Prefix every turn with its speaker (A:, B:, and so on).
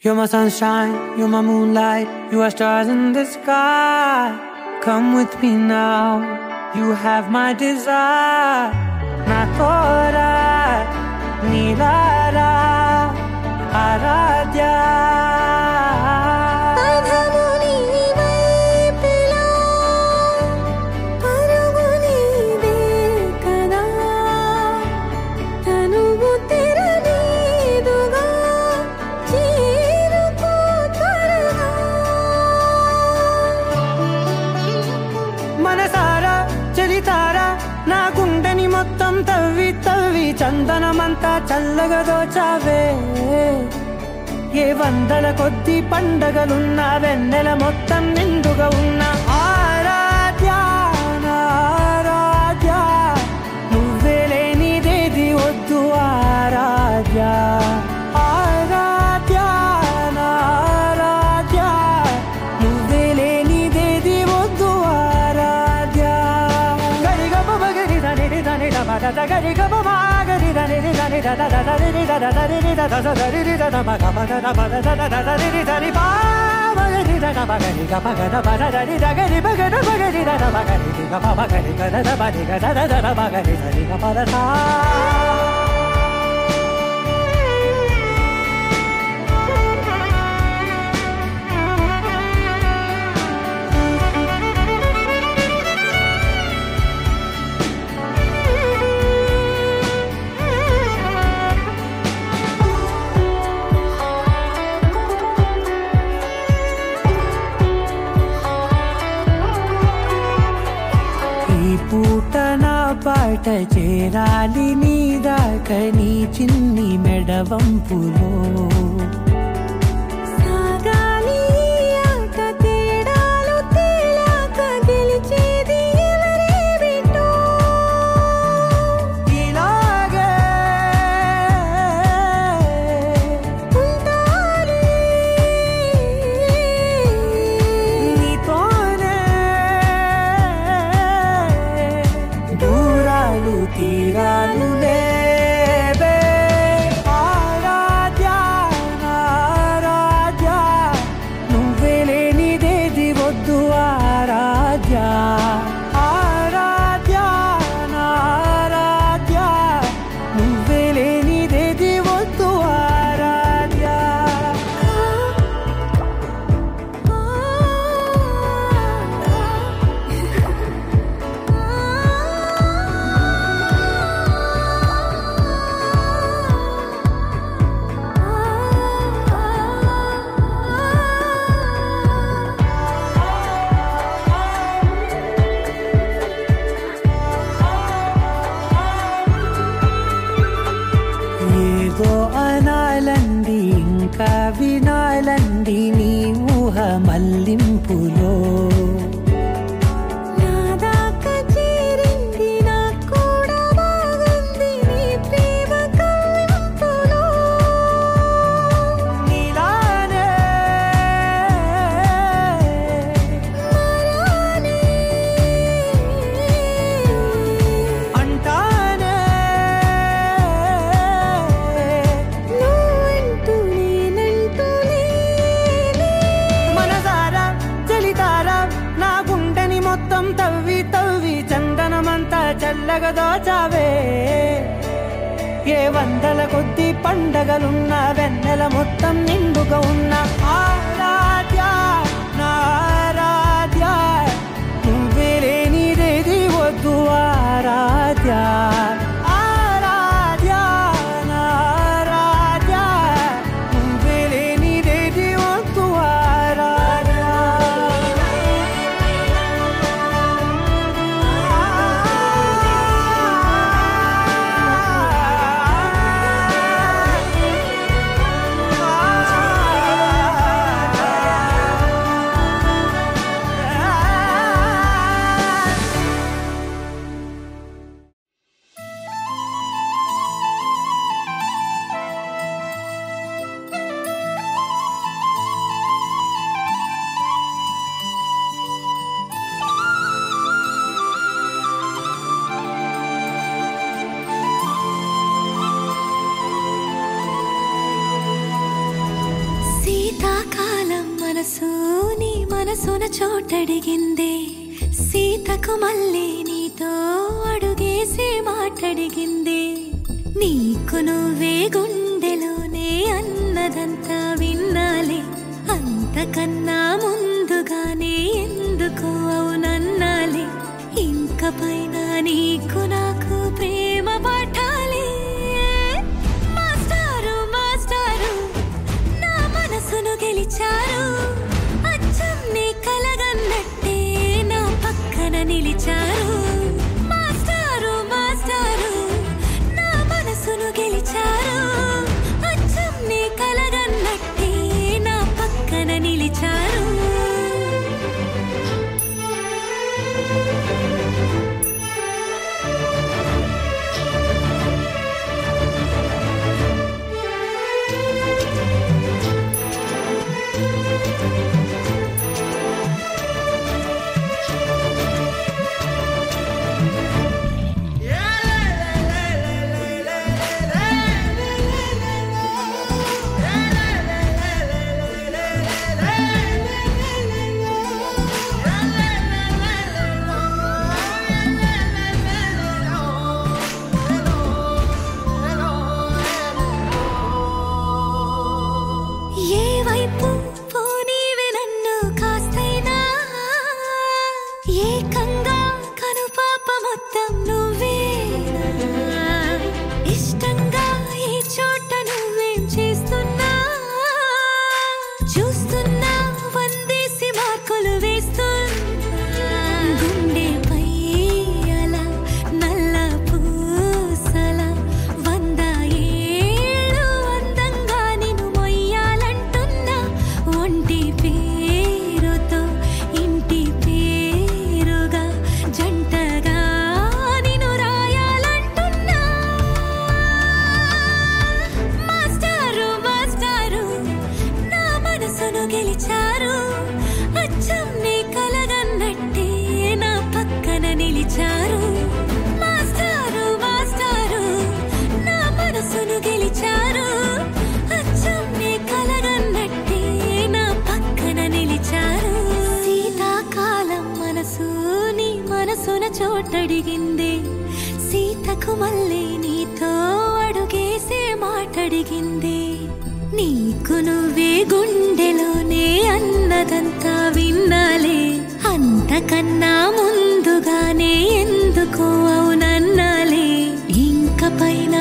A: You're my sunshine, you're my moonlight, you are stars in the sky. Come with me now, you have my desire. Na tora, nilara, aradhya. మొత్తం తవ్వి తవ్వి చందనమంతా చల్లగా దోచావే. ఏ వందల కొద్ది పండగలున్నా వెన్నెల మొత్తం నిండుగా ఉన్న ఆరాధ్య ఆరాధ్య, నువ్వే లేనిదేది వద్దు ఆరాధ్య. ఆరాధ్య ఆరాధ్య, నువ్వే లేనిదేది వద్దు ఆరాధ్య. గరిగ బగరి దని దని దమద గరి గ బమ గరి దని దని దద దద రి దద దరి రి దద దరి రి దద మగ మగ ద బద దద దద రి దని బా మగరి దద మగరి గ మగ ద బద దరి దగరి మగ ద మగరి దద మగరి గ బ మగరి గ దద బది గ దద దద మగరి దరి గ బద సా. పూట నా పాట చేరాలి నీ దాకా నీ చిన్ని మెడవంపులో.
B: సాగాలి ఆట తేడాలు తేలాక గెలిచేది ఎవరే బిడ్డో.
A: ఇలాగే
B: ఉంటాలి
A: నీతోనే దూరాలు తీరాలు లేవే. ఆరాధ్య ఆరాధ్య, నువ్వే లేనిదేది వద్దు ఆరాధ్య. ఆరాధ్య ఆరాధ్య, నువ్వే లేనిదేది వద్దు ఆరాధ్య. ఏదో అనాలండి ఇంకా వినాలండి నీ ఊహ మల్లింపులో.
B: నా దాకా చేరింది నాకు కూడా బాగుంది నీ ప్రేమ కవ్వింపులో.
A: నీలానే
B: మరానే
A: అంటానే
B: నువ్వంటూ నేనంటూ లేనే.
A: మనసారా చలితారా నా గుండెని మొత్తం తవ్వి తవ్వి చందనమంతా చల్లగా దోచావే. ఏ వందల కొద్ది పండగలున్న వెన్నెల మొత్తం నిండుగా ఉన్న ఆరాధ్య నారాధ్య, నువ్వే లేనిదేది వద్దు ఆరాధ్య. ఆరాధ్య నారాధ్య, నువ్వే లేనిదేది వద్దు ఆరాధ్య.
B: మనసు నీ మనసున చోటడిగిందే సీతకు మళ్ళీ నీతో అడుగేసి మాటడిగిందే నీకు నువ్వే గుండెలోనే అన్నదంతా విన్నాలే అంతకన్నా ముందుగానే ఎందుకు అవునన్నాలే ఇంక పైన నీకు నాకు ప్రేమ పాఠాలే మాస్టారు మాస్టారు నా మనసును గెలిచారు అచ్చం నీ కలగన్నట్టే నా పక్కన నిలిచారు మాస్టారు మాస్టారు నా మనసును గెలిచారు అచ్చం నీ కలగన్నట్టే నా పక్కన నిలిచారు చోటడిగిందే సీతకు మళ్ళీ నీతో అడుగేసే మాటడిగిందే నీకు నువ్వే గుండెలోనే అన్నదంతా విన్నాలే అంతకన్నా ముందుగానే ఎందుకు అవునన్నాలే ఇంక పైన